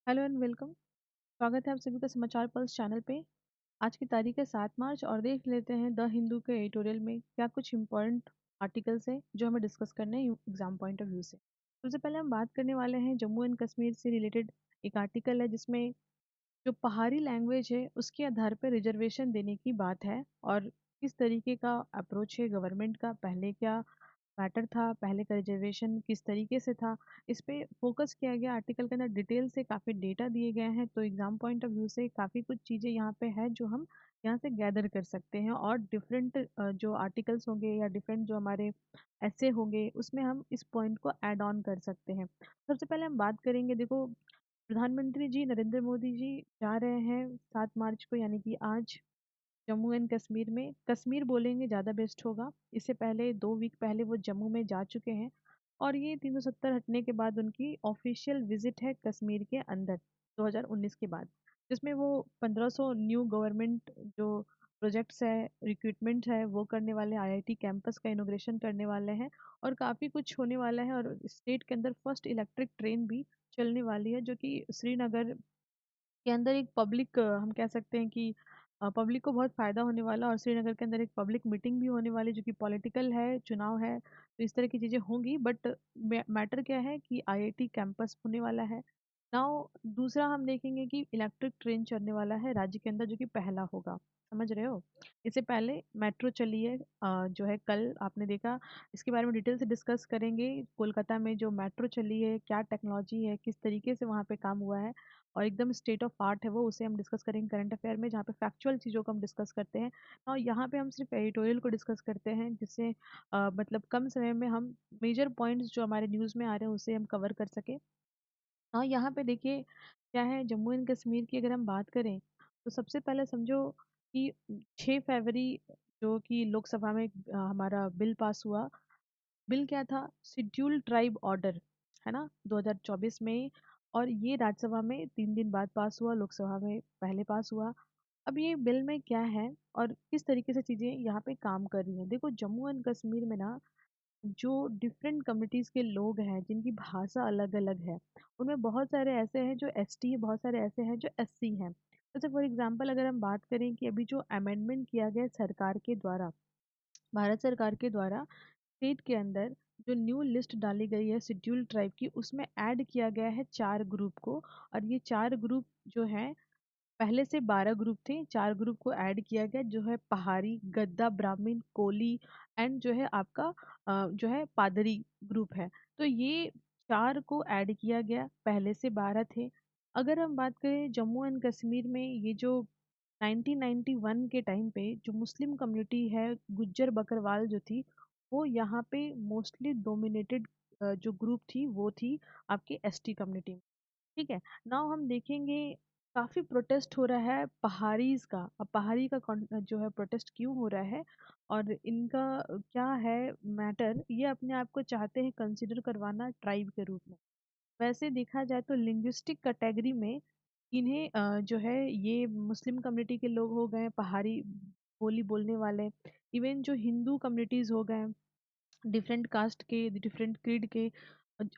Hello and welcome. स्वागत है आप सभी का समाचार पल्स चैनल पे। आज की तारीख है 7 मार्च और देख लेते हैं द हिंदू के एडिटोरियल में क्या कुछ इम्पोर्टेंट आर्टिकल्स है जो हमें डिस्कस करने हैं एग्जाम पॉइंट ऑफ व्यू से। सबसे पहले हम बात करने वाले हैं जम्मू एंड कश्मीर से रिलेटेड। एक आर्टिकल है जिसमें जो पहाड़ी लैंग्वेज है उसके आधार पर रिजर्वेशन देने की बात है और किस तरीके का अप्रोच है गवर्नमेंट का, पहले क्या मैटर था, पहले का रिजर्वेशन किस तरीके से था, इस पे फोकस किया गया। आर्टिकल के अंदर डिटेल से काफ़ी डेटा दिए गए हैं, तो एग्जाम पॉइंट ऑफ व्यू से काफ़ी कुछ चीज़ें यहाँ पे है जो हम यहाँ से गैदर कर सकते हैं और डिफरेंट जो आर्टिकल्स होंगे या डिफरेंट जो हमारे ऐसे होंगे उसमें हम इस पॉइंट को ऐड ऑन कर सकते हैं। सबसे पहले हम बात करेंगे, देखो प्रधानमंत्री जी नरेंद्र मोदी जी जा रहे हैं 7 मार्च को, यानी कि आज जम्मू एंड कश्मीर में। कश्मीर बोलेंगे ज़्यादा बेस्ट होगा। इससे पहले 2 वीक पहले वो जम्मू में जा चुके हैं और ये 370 हटने के बाद उनकी ऑफिशियल विजिट है कश्मीर के अंदर 2019 के बाद, जिसमें वो 1500 न्यू गवर्नमेंट जो प्रोजेक्ट्स है, रिक्रूटमेंट है, वो करने वाले, आईआईटी कैंपस का इनोग्रेशन करने वाले हैं और काफ़ी कुछ होने वाला है। और स्टेट के अंदर फर्स्ट इलेक्ट्रिक ट्रेन भी चलने वाली है जो कि श्रीनगर के अंदर एक पब्लिक, हम कह सकते हैं कि पब्लिक को बहुत फ़ायदा होने वाला। और श्रीनगर के अंदर एक पब्लिक मीटिंग भी होने वाली जो कि पॉलिटिकल है, चुनाव है, तो इस तरह की चीज़ें होंगी। बट मैटर क्या है कि आईआईटी कैंपस होने वाला है। नाउ दूसरा हम देखेंगे कि इलेक्ट्रिक ट्रेन चलने वाला है राज्य के अंदर जो कि पहला होगा, समझ रहे हो। इससे पहले मेट्रो चली है, जो है कल आपने देखा। इसके बारे में डिटेल से डिस्कस करेंगे। कोलकाता में जो मेट्रो चली है, क्या टेक्नोलॉजी है, किस तरीके से वहाँ पे काम हुआ है और एकदम स्टेट ऑफ आर्ट है वो, उसे हम डिस्कस करेंगे करंट अफेयर में, जहाँ पे फैक्चुअल चीज़ों को हम डिस्कस करते हैं। और यहाँ पे हम सिर्फ एडिटोरियल को डिस्कस करते हैं, जिससे मतलब कम समय में हम मेजर पॉइंट्स जो हमारे न्यूज़ में आ रहे हैं उसे हम कवर कर सके। और यहाँ पे देखिए क्या है, जम्मू एंड कश्मीर की अगर हम बात करें तो सबसे पहले समझो कि 6 फरवरी जो कि लोकसभा में हमारा बिल पास हुआ। बिल क्या था? शेड्यूल ट्राइब ऑर्डर, है ना, 2024 में। और ये राज्यसभा में 3 दिन बाद पास हुआ, लोकसभा में पहले पास हुआ। अब ये बिल में क्या है और किस तरीके से चीज़ें यहाँ पे काम कर रही हैं। देखो जम्मू एंड कश्मीर में ना जो डिफरेंट कम्युनिटीज़ के लोग हैं जिनकी भाषा अलग अलग है, उनमें बहुत सारे ऐसे हैं जो एसटी है, बहुत सारे ऐसे हैं जो एससी हैं। जैसे फॉर एग्जांपल अगर हम बात करें कि अभी जो अमेंडमेंट किया गया है सरकार के द्वारा, भारत सरकार के द्वारा, स्टेट के अंदर जो न्यू लिस्ट डाली गई है शेड्यूल ट्राइब की, उसमें ऐड किया गया है 4 ग्रुप को। और ये 4 ग्रुप जो हैं, पहले से 12 ग्रुप थे, 4 ग्रुप को ऐड किया गया, जो है पहाड़ी, गद्दा, ब्राह्मण, कोली एंड जो है आपका जो है पादरी ग्रुप है। तो ये 4 को ऐड किया गया, पहले से 12 थे। अगर हम बात करें जम्मू एंड कश्मीर में, ये जो 1991 के टाइम पे जो मुस्लिम कम्युनिटी है, गुज्जर बकरवाल जो थी, वो यहाँ पे मोस्टली डोमिनेटेड जो ग्रुप थी वो थी आपकी एसटी कम्युनिटी। ठीक है। नाउ हम देखेंगे काफी प्रोटेस्ट हो रहा है पहाड़ीज का। अब पहाड़ी का जो है प्रोटेस्ट क्यों हो रहा है और इनका क्या है मैटर, ये अपने आप को चाहते हैं कंसिडर करवाना ट्राइब के रूप में। वैसे देखा जाए तो लिंग्विस्टिक कैटेगरी में इन्हें जो है ये मुस्लिम कम्युनिटी के लोग हो गए, पहाड़ी बोली बोलने वाले, इवन जो हिंदू कम्युनिटीज हो गए, डिफरेंट कास्ट के, डिफरेंट क्रीड के,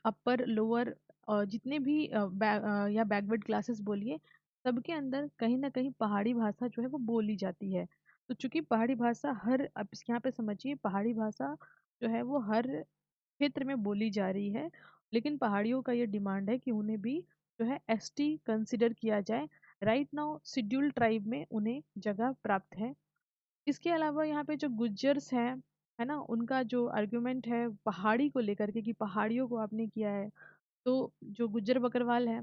अपर लोअर, जितने भी या बैकवर्ड क्लासेस बोलिए, सबके अंदर कहीं ना कहीं पहाड़ी भाषा जो है वो बोली जाती है। तो चूंकि पहाड़ी भाषा हर, अब यहाँ पे समझिए, पहाड़ी भाषा जो है वो हर क्षेत्र में बोली जा रही है, लेकिन पहाड़ियों का ये डिमांड है कि उन्हें भी जो है एसटी कंसिडर किया जाए। राइट नाउ शेड्यूल ट्राइब में उन्हें जगह प्राप्त है। इसके अलावा यहाँ पे जो गुज्जर्स हैं, है ना, उनका जो आर्गुमेंट है पहाड़ी को लेकर के कि पहाड़ियों को आपने किया है, तो जो गुज्जर बकरवाल है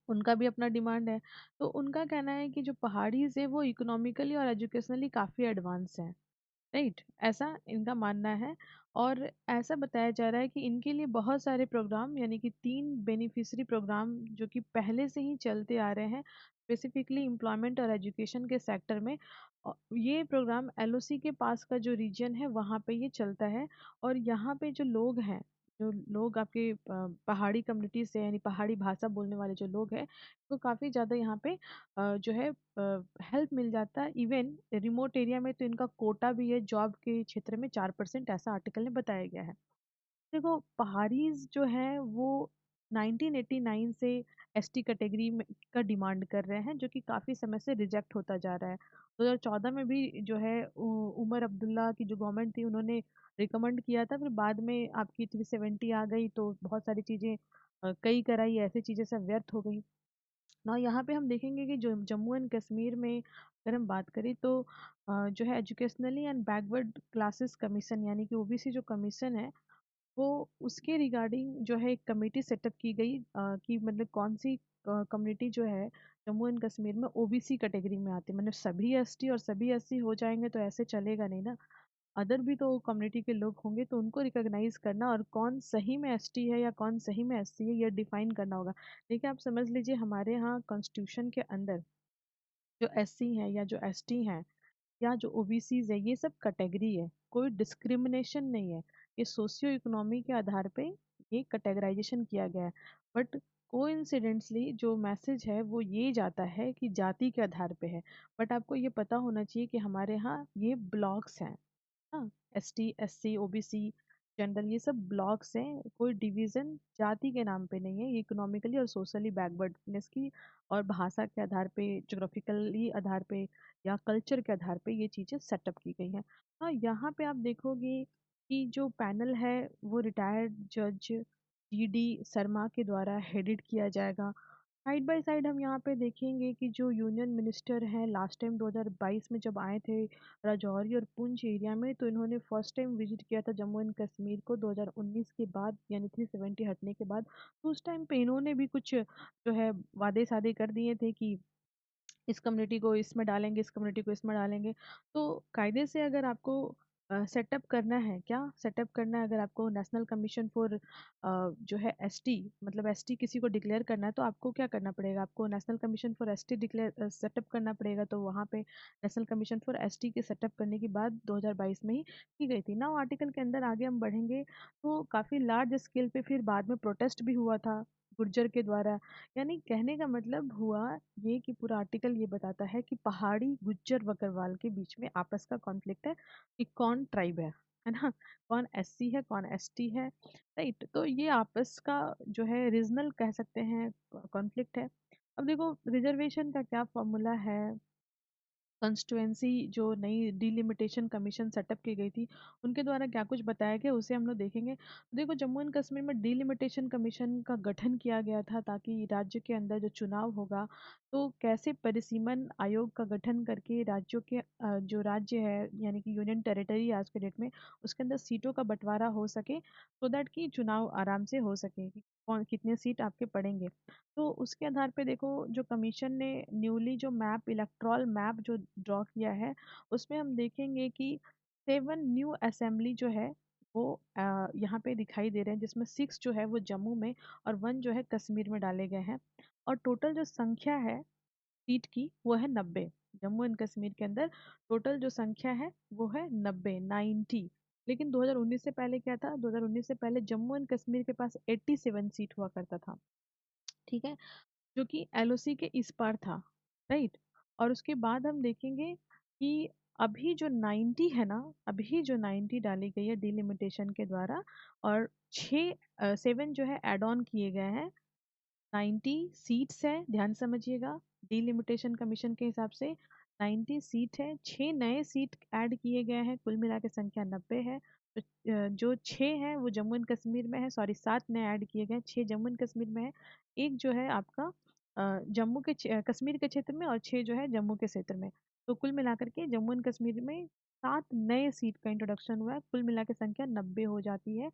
उनका भी अपना डिमांड है। तो उनका कहना है कि जो पहाड़ीज है वो इकोनॉमिकली और एजुकेशनली काफ़ी एडवांस है। राइट, ऐसा इनका मानना है। और ऐसा बताया जा रहा है कि इनके लिए बहुत सारे प्रोग्राम, यानी कि 3 बेनिफिशरी प्रोग्राम जो कि पहले से ही चलते आ रहे हैं, स्पेसिफिकली एम्प्लॉयमेंट और एजुकेशन के सेक्टर में। ये प्रोग्राम एलओसी के पास का जो रीजन है वहाँ पे ये चलता है। और यहाँ पे जो लोग हैं, जो लोग आपके पहाड़ी कम्युनिटी से, यानी पहाड़ी भाषा बोलने वाले जो लोग हैं, तो काफ़ी ज़्यादा यहाँ पे जो है हेल्प मिल जाता है। इवन रिमोट एरिया में तो इनका कोटा भी है जॉब के क्षेत्र में 4%, ऐसा आर्टिकल में बताया गया है। देखो पहाड़ीज जो है वो 1989 से एसटी कैटेगरी में का डिमांड कर रहे हैं, जो कि काफ़ी समय से रिजेक्ट होता जा रहा है। 2014 में भी जो है उमर अब्दुल्ला की जो गवर्नमेंट थी उन्होंने रिकमेंड किया था, फिर बाद में आपकी 370 आ गई तो बहुत सारी चीज़ें कई कराई ऐसी चीज़ें सब व्यर्थ हो गई ना। यहाँ पे हम देखेंगे कि जो जम्मू एंड कश्मीर में अगर हम बात करें तो जो है educationally and backward classes commission यानी कि ओबीसी जो कमीशन है वो उसके रिगार्डिंग जो है एक कमेटी सेटअप की गई कि मतलब कौन सी कम्युनिटी जो है जम्मू एंड कश्मीर में ओबीसी कैटेगरी में आती है, मतलब सभी एसटी और सभी एससी हो जाएंगे तो ऐसे चलेगा नहीं ना। अदर भी तो कम्युनिटी के लोग होंगे तो उनको रिकॉग्नाइज करना और कौन सही में एसटी है या कौन सही में एससी है ये डिफाइन करना होगा। देखिए आप समझ लीजिए हमारे यहाँ कॉन्स्टिट्यूशन के अंदर जो एससी है या जो एसटी है या जो ओबीसीज है ये सब कैटेगरी है, कोई डिस्क्रिमिनेशन नहीं है। ये सोशियो इकोनॉमी के आधार पे ये कैटेगराइजेशन किया गया है। बट कोइंसिडेंटली जो मैसेज है वो ये जाता है कि जाति के आधार पे है। बट आपको ये पता होना चाहिए कि हमारे यहाँ ये ब्लॉक्स हैं। हाँ, एसटी एससी ओबीसी जनरल ये सब ब्लॉक्स हैं, कोई डिवीजन जाति के नाम पे नहीं है। ये इकोनॉमिकली और सोशली बैकवर्डनेस की और भाषा के आधार पे ज्योग्राफिकली आधार पे या कल्चर के आधार पे ये चीज़ें सेटअप की गई हैं। हाँ, यहाँ पे आप देखोगे कि जो पैनल है वो रिटायर्ड जज जीडी शर्मा के द्वारा हेडेड किया जाएगा। साइड बाय साइड हम यहाँ पे देखेंगे कि जो यूनियन मिनिस्टर हैं लास्ट टाइम 2022 में जब आए थे राजौरी और पुंछ एरिया में तो इन्होंने फर्स्ट टाइम विजिट किया था जम्मू एंड कश्मीर को 2019 के बाद यानी 370 हटने के बाद। तो उस टाइम पे इन्होंने भी कुछ जो है वादे सादे कर दिए थे कि इस कम्युनिटी को इसमें डालेंगे, इस कम्युनिटी को इसमें डालेंगे। तो कायदे से अगर आपको सेटअप करना है, क्या सेटअप करना है, अगर आपको नेशनल कमीशन फॉर जो है एसटी मतलब एसटी किसी को डिक्लेयर करना है तो आपको क्या करना पड़ेगा, आपको national commission for ST declare setup करना पड़ेगा। तो वहाँ पे नेशनल कमीशन फॉर एसटी के सेटअप करने की बात 2022 में ही की गई थी ना। आर्टिकल के अंदर आगे हम बढ़ेंगे तो काफ़ी लार्ज स्केल पे फिर बाद में प्रोटेस्ट भी हुआ था गुर्जर के द्वारा। यानी कहने का मतलब हुआ ये कि पूरा आर्टिकल ये बताता है कि पहाड़ी गुज्जर बकरवाल के बीच में आपस का कॉन्फ्लिक्ट है कि कौन ट्राइब है ना, कौन एससी है कौन एसटी है। राइट, तो ये आपस का जो है रीजनल कह सकते हैं कॉन्फ्लिक्ट है। अब देखो रिजर्वेशन का क्या फॉर्मूला है। कंस्टिट्युएंसी जो नई डिलिमिटेशन कमीशन सेटअप की गई थी उनके द्वारा क्या कुछ बताया गया उसे हम लोग देखेंगे। देखो जम्मू एंड कश्मीर में डिलिमिटेशन कमीशन का गठन किया गया था ताकि राज्य के अंदर जो चुनाव होगा तो कैसे परिसीमन आयोग का गठन करके राज्यों के जो राज्य है यानी कि यूनियन टेरिटरी आज के डेट में उसके अंदर सीटों का बंटवारा हो सके सो दैट कि चुनाव आराम से हो सके कि कौन कितने सीट आपके पड़ेंगे। तो उसके आधार पे देखो जो कमीशन ने न्यूली जो मैप इलेक्ट्रॉल मैप जो ड्रॉ किया है उसमें हम देखेंगे कि 7 न्यू असेंबली जो है वो यहाँ पे दिखाई दे रहे हैं, जिसमें 6 जो है वो जम्मू में और 1 जो है कश्मीर में डाले गए हैं। और टोटल जो संख्या है सीट की वो है 90। जम्मू एंड कश्मीर के अंदर टोटल जो संख्या है वो है 90। लेकिन 2019 से पहले क्या था, 2019 से पहले जम्मू एंड कश्मीर के पास 87 सीट हुआ करता था। ठीक है, जो कि एलओसी के इस पार था। राइट, और उसके बाद हम देखेंगे कि अभी जो 90 है ना, अभी जो 90 डाली गई है डिलिमिटेशन के द्वारा और 7 जो है एड ऑन किए गए हैं। 90 सीट्स है, ध्यान समझिएगा, डिलिमिटेशन कमीशन के हिसाब से 90 सीट है, 6 नए सीट ऐड किए गए हैं, कुल मिला के संख्या 90 है। तो जो 6 है वो जम्मू एंड कश्मीर में है, सॉरी 7 नए ऐड किए गए, 6 जम्मू एंड कश्मीर में है, एक जो है आपका कश्मीर के क्षेत्र में और 6 जो है जम्मू के क्षेत्र में। तो कुल मिलाकर के जम्मू एंड कश्मीर में 7 नए सीट का इंट्रोडक्शन हुआ है, कुल मिला के संख्या 90 हो जाती है।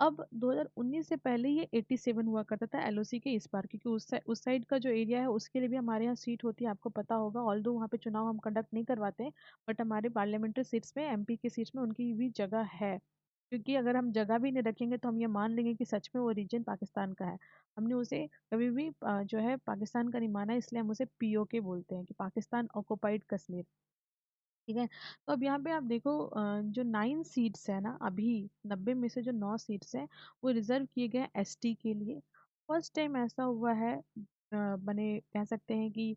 अब 2019 से पहले ये 87 हुआ करता था एलओसी के इस पार, क्योंकि उस साइड का जो एरिया है उसके लिए भी हमारे यहाँ सीट होती है, आपको पता होगा। ऑल्दो वहाँ पे चुनाव हम कंडक्ट नहीं करवाते हैं बट हमारे पार्लियामेंट्री सीट्स में एमपी की सीट्स में उनकी भी जगह है। क्योंकि अगर हम जगह भी नहीं रखेंगे तो हम ये मान लेंगे कि सच में वो रीजन पाकिस्तान का है। हमने उसे कभी भी जो है पाकिस्तान का नहीं माना, इसलिए हम उसे पीओके बोलते हैं कि पाकिस्तान ऑक्युपाइड कश्मीर। ठीक है, तो अब यहाँ पे आप देखो जो 9 सीट्स है ना, अभी 90 में से जो 9 सीट्स हैं वो रिजर्व किए गए हैं एसटी के लिए। फर्स्ट टाइम ऐसा हुआ है, बने कह सकते हैं कि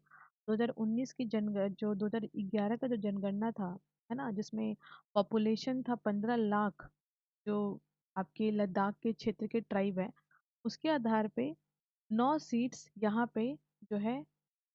2019 की जो 2011 का जो जनगणना था है ना, जिसमें पॉपुलेशन था 15 लाख, जो आपके लद्दाख के क्षेत्र के ट्राइब है उसके आधार पे 9 सीट्स यहाँ पे जो है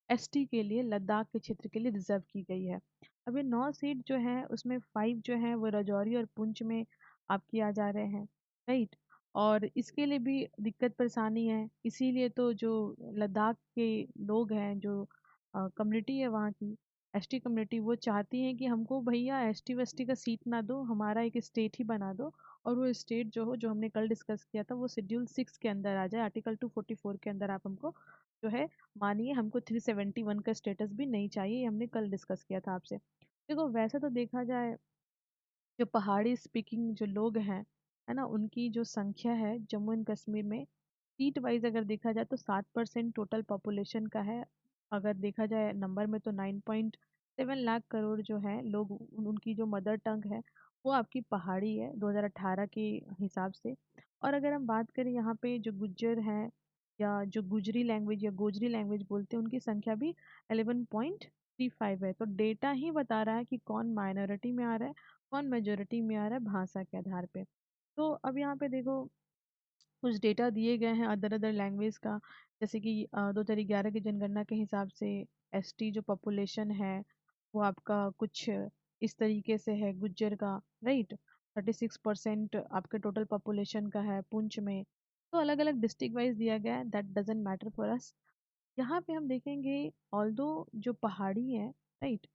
एसटी के लिए, लद्दाख के क्षेत्र के लिए रिजर्व की गई है। अब ये 9 सीट जो है उसमें 5 जो है वो राजौरी और पुंछ में आपकी आ जा रहे हैं, राइट। और इसके लिए भी दिक्कत परेशानी है, इसीलिए तो जो लद्दाख के लोग हैं, जो कम्युनिटी है वहाँ की एसटी कम्युनिटी, वो चाहती हैं कि हमको भैया एसटी वेस्टी का सीट ना दो, हमारा एक स्टेट ही बना दो। और वो स्टेट जो हो, जो हमने कल डिस्कस किया था, वो शेड्यूल 6 के अंदर आ जाए, आर्टिकल 244 के अंदर आप हमको जो है मानिए। हमको 371 का स्टेटस भी नहीं चाहिए, ये हमने कल डिस्कस किया था आपसे। देखो वैसे तो देखा जाए, जो पहाड़ी स्पीकिंग जो लोग हैं, है ना, उनकी जो संख्या है जम्मू एंड कश्मीर में, सीट वाइज अगर देखा जाए तो 7% टोटल पॉपुलेशन का है। अगर देखा जाए नंबर में तो 9.7 लाख करोड़ जो है लोग, उनकी जो मदर टंग है वो आपकी पहाड़ी है 2018 के हिसाब से। और अगर हम बात करें यहाँ पे जो गुज्जर हैं, या जो गुजरी लैंग्वेज या गोजरी लैंग्वेज बोलते हैं, उनकी संख्या भी 11.35 है। तो डेटा ही बता रहा है कि कौन माइनॉरिटी में आ रहा है, कौन मेजोरिटी में आ रहा है भाषा के आधार पे। तो अब यहाँ पे देखो कुछ डेटा दिए गए हैं अदर अदर लैंग्वेज का, जैसे कि 2011 की जनगणना के हिसाब से एसटी जो पॉपुलेशन है वो आपका कुछ इस तरीके से है, गुज्जर का, राइट, 36% आपके टोटल पॉपुलेशन का है पुंछ में। तो अलग अलग डिस्ट्रिक्ट वाइज दिया गया है, that doesn't matter for us. यहाँ पे हम देखेंगे, ऑल्दो जो पहाड़ी है, right,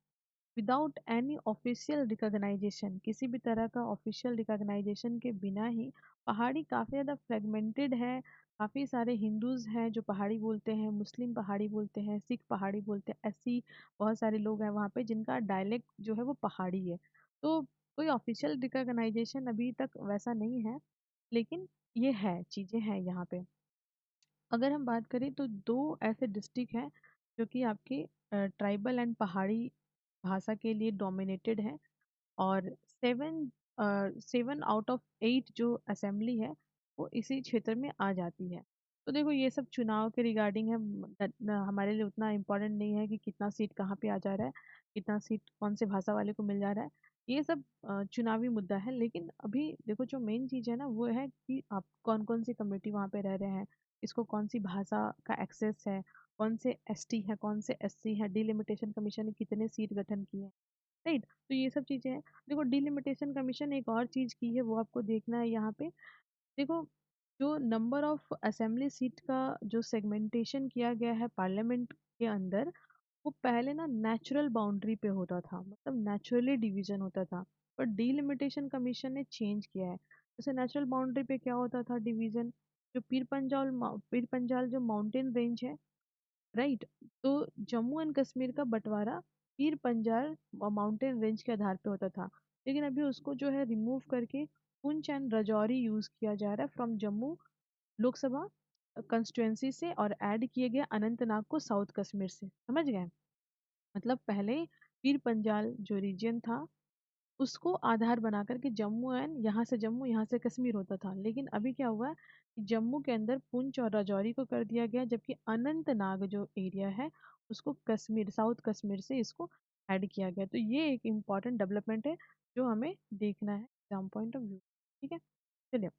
without any official recognization, किसी भी तरह का ऑफिशियल रिकॉग्नाइजेशन के बिना ही पहाड़ी काफ़ी ज़्यादा फ्रेगमेंटेड है। काफ़ी सारे हिंदूज़ हैं जो पहाड़ी बोलते हैं, मुस्लिम पहाड़ी बोलते हैं, सिख पहाड़ी बोलते हैं, ऐसी बहुत सारे लोग हैं वहाँ पे जिनका डायलेक्ट जो है वो पहाड़ी है। तो कोई ऑफिशियल रिकॉग्नाइजेशन अभी तक वैसा नहीं है, लेकिन ये है, चीज़ें हैं यहाँ पे। अगर हम बात करें तो दो ऐसे डिस्ट्रिक्ट हैं जो कि आपके ट्राइबल एंड पहाड़ी भाषा के लिए डोमिनेटेड है, और 7 आउट ऑफ 8 जो असेंबली है वो इसी क्षेत्र में आ जाती है। तो देखो ये सब चुनाव के रिगार्डिंग है, हमारे लिए उतना इम्पोर्टेंट नहीं है कि कितना सीट कहाँ पे आ जा रहा है, कितना सीट कौन से भाषा वाले को मिल जा रहा है। ये सब चुनावी मुद्दा है, लेकिन अभी देखो जो मेन चीज़ है ना वो है कि आप कौन कौन सी कम्युनिटी वहाँ पे रह रहे हैं, इसको कौन सी भाषा का एक्सेस है, कौन से एसटी है, कौन से एससी है, डिलिमिटेशन कमीशन ने कितने सीट गठन किए हैं, राइट। तो ये सब चीजें हैं। देखो डिलिमिटेशन कमीशन एक और चीज की है, वो आपको देखना है यहाँ पे। देखो जो नंबर ऑफ असेंबली सीट का जो सेगमेंटेशन किया गया है पार्लियामेंट के अंदर, वो पहले ना नेचुरल बाउंड्री पे होता था, मतलब नेचुरली डिवीजन होता था। पर डिलिमिटेशन कमीशन ने चेंज किया है। जैसे नेचुरल बाउंड्री पे क्या होता था डिवीजन, जो पीर पंजाल जो माउंटेन रेंज है, राइट, तो जम्मू एंड कश्मीर का बंटवारा पीर पंजाल माउंटेन रेंज के आधार पे होता था। लेकिन अभी उसको जो है रिमूव करके पुंछ एंड राजौरी यूज किया जा रहा है फ्रॉम जम्मू लोकसभा कंस्टिट्युएंसी से, और ऐड किए गए अनंतनाग को साउथ कश्मीर से, समझ गए। मतलब पहले पीर पंजाल जो रीजन था उसको आधार बना करके जम्मू एंड यहाँ से जम्मू यहाँ से कश्मीर होता था, लेकिन अभी क्या हुआ कि जम्मू के अंदर पुंछ और राजौरी को कर दिया गया, जबकि अनंतनाग जो एरिया है उसको कश्मीर, साउथ कश्मीर से इसको ऐड किया गया। तो ये एक इम्पॉर्टेंट डेवलपमेंट है जो हमें देखना है एग्जाम पॉइंट ऑफ व्यू। ठीक है, चलिए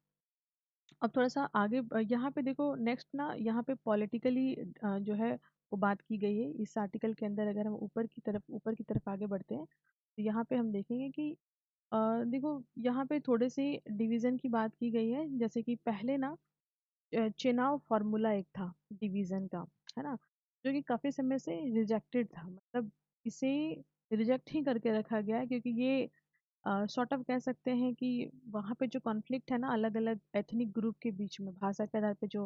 अब थोड़ा सा आगे यहाँ पे देखो नेक्स्ट ना, यहाँ पे पॉलिटिकली जो है वो बात की गई है इस आर्टिकल के अंदर। अगर हम ऊपर की तरफ आगे बढ़ते हैं तो यहाँ पे हम देखेंगे कि देखो यहाँ पे थोड़े से डिवीजन की बात की गई है। जैसे कि पहले ना चुनाव फार्मूला एक था डिवीजन का, है ना, जो कि काफी समय से रिजेक्टेड था, मतलब इसे रिजेक्ट ही करके रखा गया है, क्योंकि ये सॉर्ट ऑफ कह सकते हैं कि वहाँ पे जो कॉन्फ्लिक्ट है ना अलग अलग एथनिक ग्रुप के बीच में भाषा के आधार पे, जो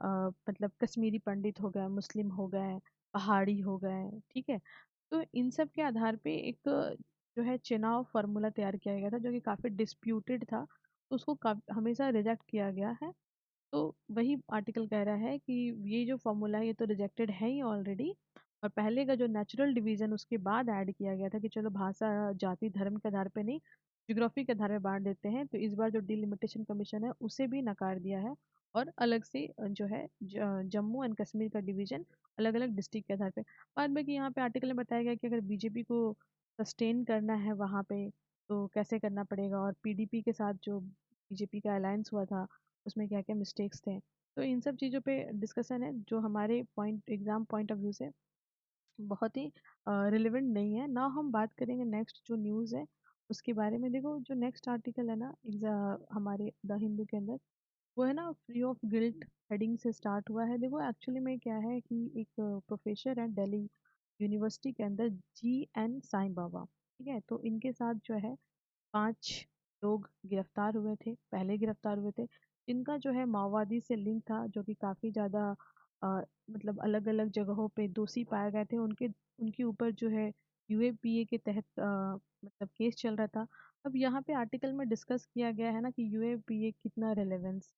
मतलब कश्मीरी पंडित हो गए, मुस्लिम हो गए, पहाड़ी हो गए, ठीक है, तो इन सब के आधार पे एक जो है चुनाव फार्मूला तैयार किया गया था जो कि काफी डिस्प्यूटेड था, तो उसको हमेशा रिजेक्ट किया गया है। तो वही आर्टिकल कह रहा है कि ये जो फॉर्मूला है ये तो रिजेक्टेड है ही ऑलरेडी, और पहले का जो नेचुरल डिवीजन उसके बाद ऐड किया गया था कि चलो भाषा जाति धर्म के आधार पे नहीं, ज्योग्राफी के आधार पे बांट देते हैं, तो इस बार जो डिलिमिटेशन कमीशन है उसे भी नकार दिया है, और अलग से जो है जम्मू एंड कश्मीर का डिवीजन अलग अलग डिस्ट्रिक्ट के आधार पे। बाद में कि यहाँ पे आर्टिकल में बताया गया कि अगर बीजेपी को सस्टेन करना है वहाँ पे तो कैसे करना पड़ेगा, और पीडीपी के साथ जो बीजेपी का अलायंस हुआ था उसमें क्या क्या मिस्टेक्स थे। तो इन सब चीज़ों पे डिस्कशन है जो हमारे एग्जाम पॉइंट ऑफ व्यू से बहुत ही रिलेवेंट नहीं है। ना हम बात करेंगे नेक्स्ट जो न्यूज़ है उसके बारे में। देखो जो नेक्स्ट आर्टिकल है ना हमारे द हिंदू के अंदर, वो है ना फ्री ऑफ गिल्ट हेडिंग से स्टार्ट हुआ है। देखो एक्चुअली में क्या है कि एक प्रोफेसर है दिल्ली यूनिवर्सिटी के अंदर, जी.एन. साईं बाबा, ठीक है। तो इनके साथ जो है 5 लोग गिरफ्तार हुए थे, पहले गिरफ्तार हुए थे, जिनका जो है माओवादी से लिंक था, जो कि काफ़ी ज़्यादा मतलब अलग-अलग जगहों पे दोषी पाए गए थे। उनके ऊपर जो है यूएपीए के तहत मतलब केस चल रहा था। अब यहाँ पे आर्टिकल में डिस्कस किया गया है ना कि यूएपीए कितना रेलेवेंस,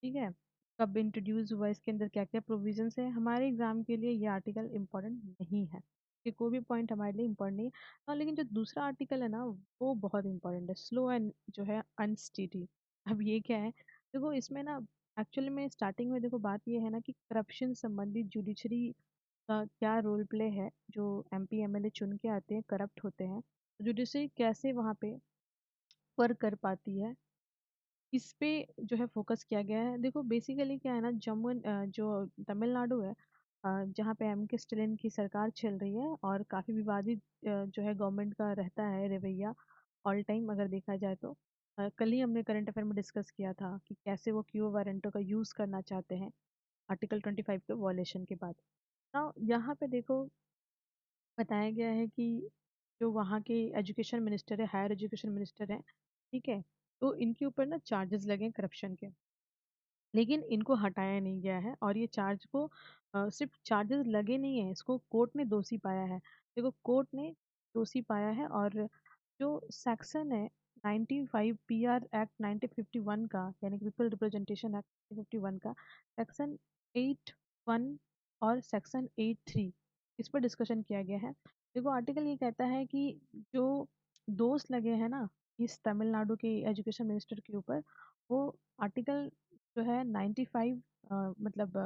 ठीक है, कब इंट्रोड्यूस हुआ, इसके अंदर क्या क्या प्रोविजंस है। हमारे एग्जाम के लिए ये आर्टिकल इम्पोर्टेंट नहीं है, कि कोई भी पॉइंट हमारे लिए इम्पोर्टेंट नहीं है। हाँ, लेकिन जो दूसरा आर्टिकल है ना वो बहुत इंपॉर्टेंट है, स्लो एंड जो है अनस्टेडी। अब ये क्या है, देखो इसमें ना एक्चुअली में स्टार्टिंग में देखो बात ये है ना कि करप्शन संबंधित जुडिशरी का क्या रोल प्ले है। जो एमपी एमएलए चुन के आते हैं करप्ट होते हैं, जुडिशरी कैसे वहाँ पे वर्क कर पाती है, इस पे जो है फोकस किया गया है। देखो बेसिकली क्या है ना, जो तमिलनाडु है, जहाँ पे एम के स्टालिन की सरकार चल रही है और काफ़ी विवादित जो है गवर्नमेंट का रहता है रवैया ऑल टाइम अगर देखा जाए तो। कल ही हमने करंट अफेयर में डिस्कस किया था कि कैसे वो क्यू वारंटो का यूज़ करना चाहते हैं आर्टिकल 25 के वॉलेशन के बाद। ना यहाँ पे देखो बताया गया है कि जो वहाँ के एजुकेशन मिनिस्टर है, हायर एजुकेशन मिनिस्टर है, ठीक है, तो इनके ऊपर ना चार्जेस लगे हैं करप्शन के, लेकिन इनको हटाया नहीं गया है। और ये चार्ज को सिर्फ चार्जेस लगे नहीं है, इसको कोर्ट ने दोषी पाया है। देखो कोर्ट ने दोषी पाया है, और जो सेक्शन है 95 पीआर एक्ट 1951 का, यानी कि पीपल रिप्रेजेंटेशन एक्ट 1951 का सेक्शन 8(1) और सेक्शन 8(3), इस पर डिस्कशन किया गया है। देखो आर्टिकल ये कहता है कि जो दोष लगे हैं ना इस तमिलनाडु के एजुकेशन मिनिस्टर के ऊपर, वो आर्टिकल जो है 95 मतलब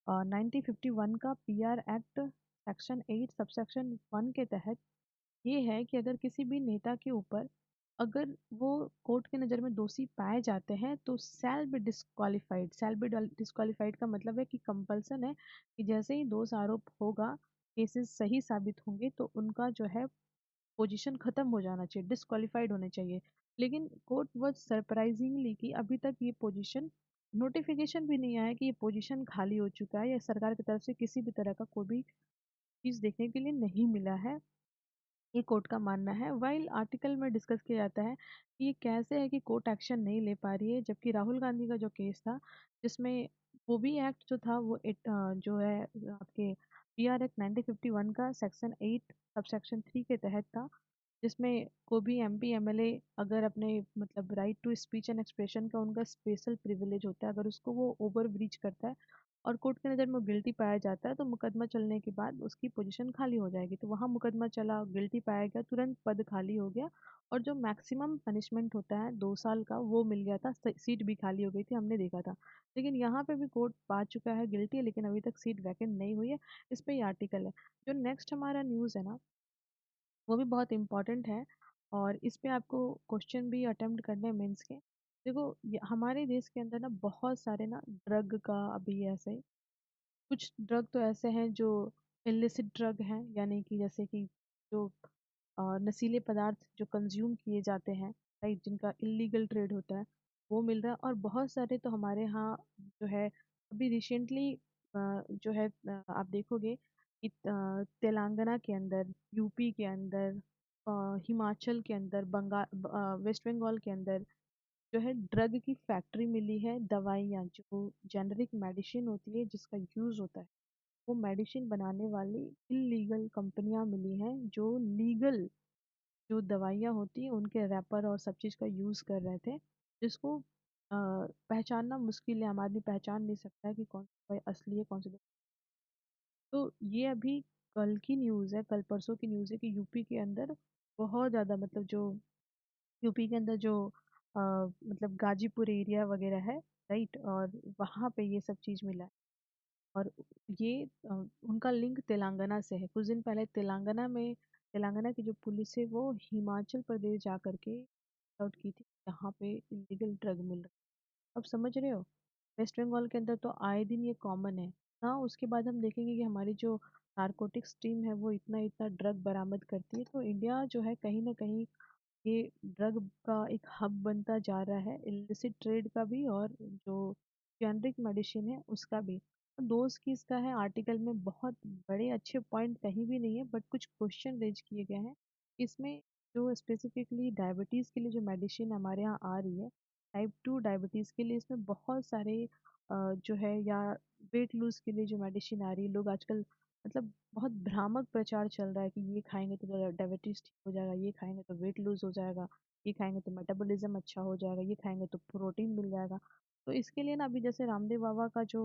1951 का पीआर एक्ट सेक्शन 8 सबसेक्शन 1 के तहत ये है कि अगर किसी भी नेता के ऊपर अगर वो कोर्ट की नज़र में दोषी पाए जाते हैं तो shall be disqualified. Shall be disqualified का मतलब है कि कंपल्सन है कि जैसे ही दोष आरोप होगा, केसेस सही साबित होंगे, तो उनका जो है पोजीशन खत्म हो जाना चाहिए, डिस्क्वालिफाइड होने चाहिए। लेकिन कोर्ट वाज सरप्राइजिंगली कि अभी तक ये पोजीशन नोटिफिकेशन भी नहीं आया कि ये पोजीशन खाली हो चुका है, या सरकार की तरफ से किसी भी तरह का कोई भी चीज़ देखने के लिए नहीं मिला है, ये कोर्ट का मानना है। वाइल आर्टिकल में डिस्कस किया जाता है कि ये कैसे है कि कोर्ट एक्शन नहीं ले पा रही है, जबकि राहुल गांधी का जो केस था जिसमें वो भी एक्ट जो था वो जो है आपके पीआर एक्ट 1951 का सेक्शन 8 सबसेक्शन 3 के तहत था, जिसमें कोई भी एमपी एमएलए अगर अपने मतलब right to speech and expression का उनका स्पेशल प्रिविलेज होता है, अगर उसको वो ओवर ब्रीच करता है और कोर्ट की नज़र में वो गिल्टी पाया जाता है, तो मुकदमा चलने के बाद उसकी पोजीशन खाली हो जाएगी। तो वहाँ मुकदमा चला, गिल्टी पाया गया, तुरंत पद खाली हो गया, और जो मैक्सिमम पनिशमेंट होता है 2 साल का वो मिल गया था, सीट भी खाली हो गई थी, हमने देखा था। लेकिन यहाँ पे भी कोर्ट पा चुका है गिल्टी, लेकिन अभी तक सीट वैकेंट नहीं हुई है। इस पे ये आर्टिकल है। जो नेक्स्ट हमारा न्यूज़ है ना वो भी बहुत इम्पोर्टेंट है, और इस पे आपको क्वेश्चन भी अटेम्प्ट करने हैं मेंस के। देखो हमारे देश के अंदर ना बहुत सारे ना ड्रग का अभी ऐसे, कुछ ड्रग तो ऐसे हैं जो इलिसिट ड्रग हैं, यानी कि जैसे कि जो नशीले पदार्थ जो कंज्यूम किए जाते हैं, राइट, जिनका इलीगल ट्रेड होता है, वो मिल रहा है। और बहुत सारे तो हमारे यहाँ जो है अभी रिसेंटली जो है आप देखोगे कि तेलंगाना के अंदर, यूपी के अंदर, हिमाचल के अंदर, वेस्ट बंगाल के अंदर जो है ड्रग की फैक्ट्री मिली है। दवाइयाँ जो जेनरिक मेडिसिन होती है जिसका यूज़ होता है, वो मेडिसिन बनाने वाली इलीगल कंपनियां मिली हैं जो लीगल जो दवाइयाँ होती हैं उनके रैपर और सब चीज़ का यूज़ कर रहे थे, जिसको पहचानना मुश्किल है, आम आदमी पहचान नहीं सकता है कि कौन सी दवाई असली है कौन सी दवाई। तो ये अभी कल की न्यूज़ है, कल परसों की न्यूज़ है कि यूपी के अंदर बहुत ज़्यादा मतलब जो यूपी के अंदर जो मतलब गाजीपुर एरिया वगैरह है, राइट, और वहाँ पे ये सब चीज़ मिला है। और ये उनका लिंक तेलंगाना से है। कुछ दिन पहले तेलंगाना की जो पुलिस है वो हिमाचल प्रदेश जा करके आउट की थी, यहाँ पे इलीगल ड्रग मिल रहा है। अब समझ रहे हो वेस्ट बंगाल के अंदर तो आए दिन ये कॉमन है ना। उसके बाद हम देखेंगे कि हमारी जो नारकोटिक्स टीम है वो इतना इतना ड्रग बरामद करती है। तो इंडिया जो है कहीं ना कहीं ये ड्रग का एक हब बनता जा रहा है, इलिसिट ट्रेड का भी और जो जेनरिक मेडिसिन है उसका भी। तो दोस्त की इसका है आर्टिकल में बहुत बड़े अच्छे पॉइंट कहीं भी नहीं है, बट कुछ क्वेश्चन रेज किए गए हैं इसमें। जो स्पेसिफिकली डायबिटीज़ के लिए जो मेडिसिन हमारे यहाँ आ रही है, टाइप 2 डायबिटीज़ के लिए, इसमें बहुत सारे जो है, या वेट लूज के लिए जो मेडिसिन आ रही है, लोग आजकल मतलब बहुत भ्रामक प्रचार चल रहा है कि ये खाएंगे तो डायबिटीज ठीक हो जाएगा, ये खाएंगे तो वेट लूज हो जाएगा, ये खाएंगे तो मेटाबॉलिज्म अच्छा हो जाएगा, ये खाएंगे तो प्रोटीन मिल जाएगा। तो इसके लिए ना अभी जैसे रामदेव बाबा का जो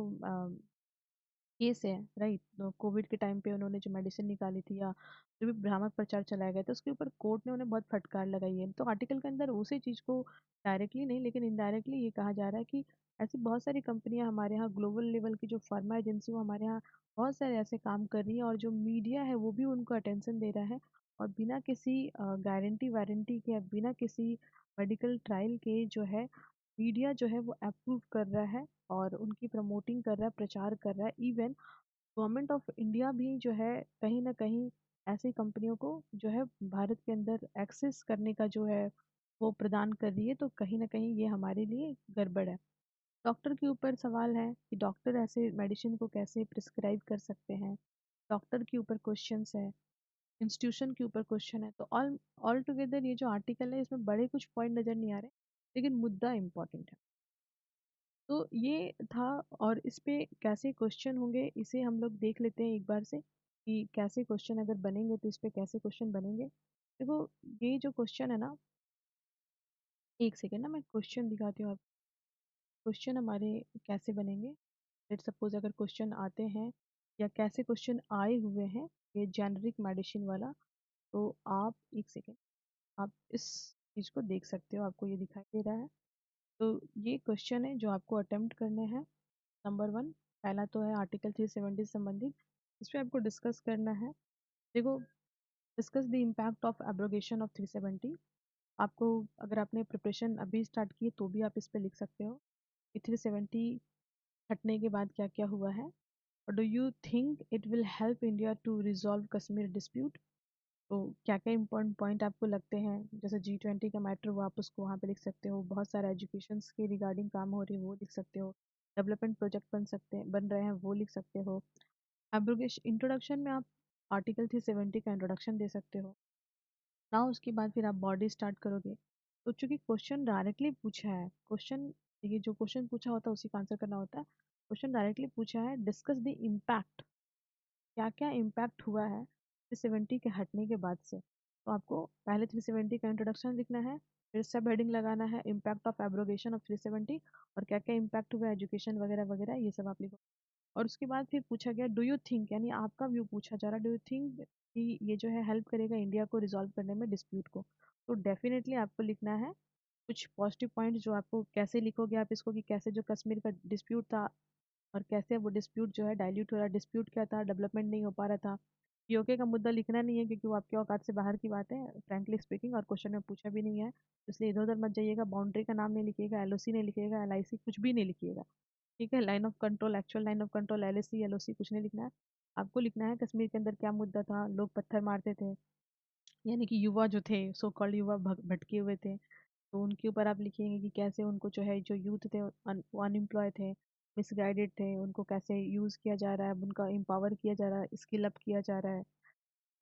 केस है, राइट, तो कोविड के टाइम पे उन्होंने जो मेडिसिन निकाली थी, या जो भी भ्रामक प्रचार चलाया गया था, उसके ऊपर कोर्ट ने उन्हें बहुत फटकार लगाई है। तो आर्टिकल के अंदर उसी चीज को डायरेक्टली नहीं लेकिन इनडायरेक्टली ये कहा जा रहा है कि ऐसी बहुत सारी कंपनियां हमारे यहाँ, ग्लोबल लेवल की जो फार्मा एजेंसी, वो हमारे यहाँ बहुत सारे ऐसे काम कर रही है, और जो मीडिया है वो भी उनको अटेंशन दे रहा है, और बिना किसी गारंटी वारंटी के, बिना किसी मेडिकल ट्रायल के जो है, मीडिया जो है वो अप्रूव कर रहा है और उनकी प्रमोटिंग कर रहा है, प्रचार कर रहा है। इवन गवर्नमेंट ऑफ इंडिया भी जो है कहीं ना कहीं ऐसी कंपनियों को जो है भारत के अंदर एक्सेस करने का जो है वो प्रदान कर रही है। तो कहीं ना कहीं ये हमारे लिए गड़बड़ है। डॉक्टर के ऊपर सवाल है कि डॉक्टर ऐसे मेडिसिन को कैसे प्रिस्क्राइब कर सकते हैं, डॉक्टर के ऊपर क्वेश्चंस है, इंस्टीट्यूशन के ऊपर क्वेश्चन है। तो ऑल ऑल टुगेदर ये जो आर्टिकल है इसमें बड़े कुछ पॉइंट नज़र नहीं आ रहे, लेकिन मुद्दा इम्पोर्टेंट है। तो ये था, और इस पे कैसे क्वेश्चन होंगे इसे हम लोग देख लेते हैं एक बार से, कि कैसे क्वेश्चन अगर बनेंगे तो इस पे कैसे क्वेश्चन बनेंगे। देखो, ये जो क्वेश्चन है ना, एक सेकेंड ना, मैं क्वेश्चन दिखाती हूँ आप। क्वेश्चन हमारे कैसे बनेंगे, लेट सपोज अगर क्वेश्चन आते हैं, या कैसे क्वेश्चन आए हुए हैं, ये जेनरिक मेडिसिन वाला। तो आप एक सेकेंड, आप इस चीज़ को देख सकते हो, आपको ये दिखाई दे रहा है। तो ये क्वेश्चन है जो आपको अटेम्प्ट करने हैं। नंबर 1, पहला तो है आर्टिकल 370 से संबंधित। इस पे आपको डिस्कस करना है। देखो, discuss the impact of abrogation of 370। आपको, अगर आपने प्रिपरेशन अभी स्टार्ट की है तो भी आप इस पे लिख सकते हो कि 370 हटने के बाद क्या क्या हुआ है, और do you think it will help India to resolve Kashmir dispute. तो क्या क्या इंपॉर्टेंट पॉइंट आपको लगते हैं, जैसे G20 का मैटर, वो आप उसको वहाँ पे लिख सकते हो। बहुत सारे एजुकेशन के रिगार्डिंग काम हो रही है, वो लिख सकते हो। डेवलपमेंट प्रोजेक्ट बन रहे हैं, वो लिख सकते हो। एब्रोगेशन इंट्रोडक्शन में आप आर्टिकल 370 का इंट्रोडक्शन दे सकते हो ना। उसके बाद फिर आप बॉडी स्टार्ट करोगे। तो चूंकि क्वेश्चन डायरेक्टली पूछा है, क्वेश्चन, ये जो क्वेश्चन पूछा होता है उसी का आंसर करना होता है। क्वेश्चन डायरेक्टली पूछा है, डिस्कस द इम्पैक्ट, क्या क्या इम्पैक्ट हुआ है 370 के हटने के बाद से। तो आपको पहले 370 का इंट्रोडक्शन लिखना है, फिर सब हेडिंग लगाना है इम्पैक्ट ऑफ एब्रोगेशन ऑफ 370, और क्या क्या इम्पैक्ट हुआ एजुकेशन वगैरह वगैरह, ये सब आप लिखो। और उसके बाद फिर पूछा गया डू यू थिंक, यानी आपका व्यू पूछा जा रहा है, डू यू थिंक कि ये जो है हेल्प करेगा इंडिया को रिजॉल्व करने में डिस्प्यूट को। तो डेफिनेटली आपको लिखना है कुछ पॉजिटिव पॉइंट, जो आपको कैसे लिखोगे आप इसको, कि कैसे जो कश्मीर का डिस्प्यूट था और कैसे वो डिस्प्यूट जो है डाइल्यूट हो रहा है। डिस्प्यूट क्या था, डेवलपमेंट नहीं हो पा रहा था। पीओके का मुद्दा लिखना नहीं है क्योंकि वो आपके औकात से बाहर की बात है, फ्रैंकली स्पीकिंग, और क्वेश्चन में पूछा भी नहीं है। इसलिए इधर उधर मत जाइएगा, बाउंड्री का नाम नहीं लिखिएगा, एलओसी नहीं लिखिएगा, एलआईसी कुछ भी नहीं लिखिएगा। ठीक है, line of control, actual line of control, LAC LOC कुछ नहीं लिखना है। आपको लिखना है कश्मीर के अंदर क्या मुद्दा था, लोग पत्थर मारते थे, यानी कि युवा जो थे, सो कॉल्ड युवा भटके हुए थे। तो उनके ऊपर आप लिखेंगे कि कैसे उनको जो है, जो यूथ थे वो अनएम्प्लॉय थे, मिसगाइडेड थे, उनको कैसे यूज़ किया जा रहा है, उनका एम्पावर किया जा रहा है, स्किल अप किया जा रहा है,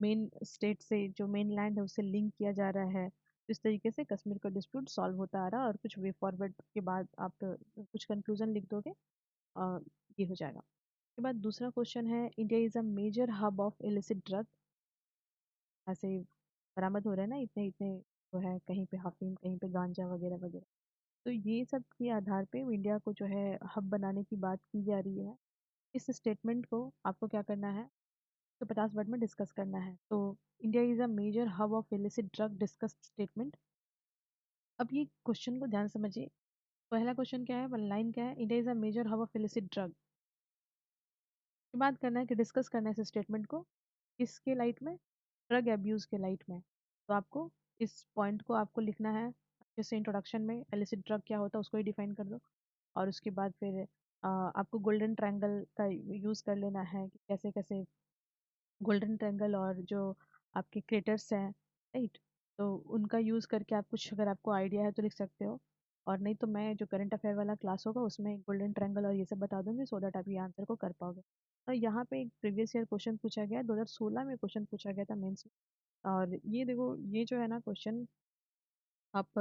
मेन स्टेट से जो मेन लैंड है उससे लिंक किया जा रहा है। इस तरीके से कश्मीर का डिस्प्यूट सॉल्व होता आ रहा है, और कुछ वे फॉरवर्ड के बाद आप कुछ कंक्लूजन लिख दोगे, ये हो जाएगा। उसके बाद दूसरा क्वेश्चन है, India is a major hub of illicit drug. ऐसे बरामद हो रहे हैं ना इतने इतने, जो है कहीं पे अफीम, कहीं पे गांजा वगैरह वगैरह। तो ये सब के आधार पे इंडिया को जो है हब बनाने की बात की जा रही है। इस स्टेटमेंट को आपको क्या करना है, तो 50 वर्ड में डिस्कस करना है। तो India is a major hub of illicit drug, discuss statement. अब ये क्वेश्चन को ध्यान से समझिए। पहला क्वेश्चन क्या है, वन लाइन क्या है, India is a major hub of illicit drug. की बात करना है कि डिस्कस करना है इस स्टेटमेंट को किसके लाइट में, ड्रग एब्यूज़ के लाइट में। तो आपको इस पॉइंट को आपको लिखना है अच्छे से। इंट्रोडक्शन में एलिसिट ड्रग क्या होता है उसको ही डिफाइन कर दो, और उसके बाद फिर आपको गोल्डन ट्रायंगल का यूज़ कर लेना है कि कैसे कैसे गोल्डन ट्रायंगल और जो आपके क्रेटर्स हैं, राइट, तो उनका यूज़ करके आप कुछ अगर आपको आइडिया है तो लिख सकते हो। और नहीं तो मैं जो करंट अफेयर वाला क्लास होगा उसमें गोल्डन ट्रायंगल और ये सब बता दूंगी, सो दैट आप ये आंसर को कर पाओगे। और यहाँ पे एक प्रीवियस ईयर क्वेश्चन पूछा गया है, 2016 में क्वेश्चन पूछा गया था मेंस में। और ये देखो, ये जो है ना क्वेश्चन, आप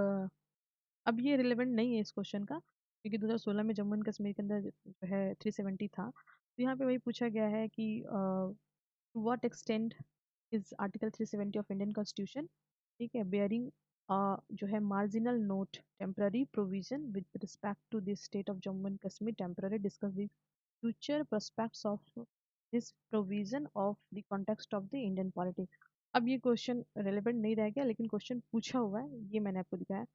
अब ये रिलेवेंट नहीं है इस क्वेश्चन का, क्योंकि 2016 में जम्मू एंड कश्मीर के अंदर जो है 370 था। तो यहाँ पे वही पूछा गया है कि to what extent is article 370 of Indian constitution, ठीक है, बेयरिंग जो है marginal note temporary provision with respect to the state of Jammu and Kashmir temporary discuss the future prospects of this provision of the context of the Indian politics. अब ये question relevant नहीं रह गया, लेकिन क्वेश्चन पूछा हुआ है, ये मैंने आपको दिखाया।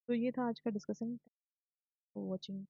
तो ये था आज का डिस्कशन। For watching.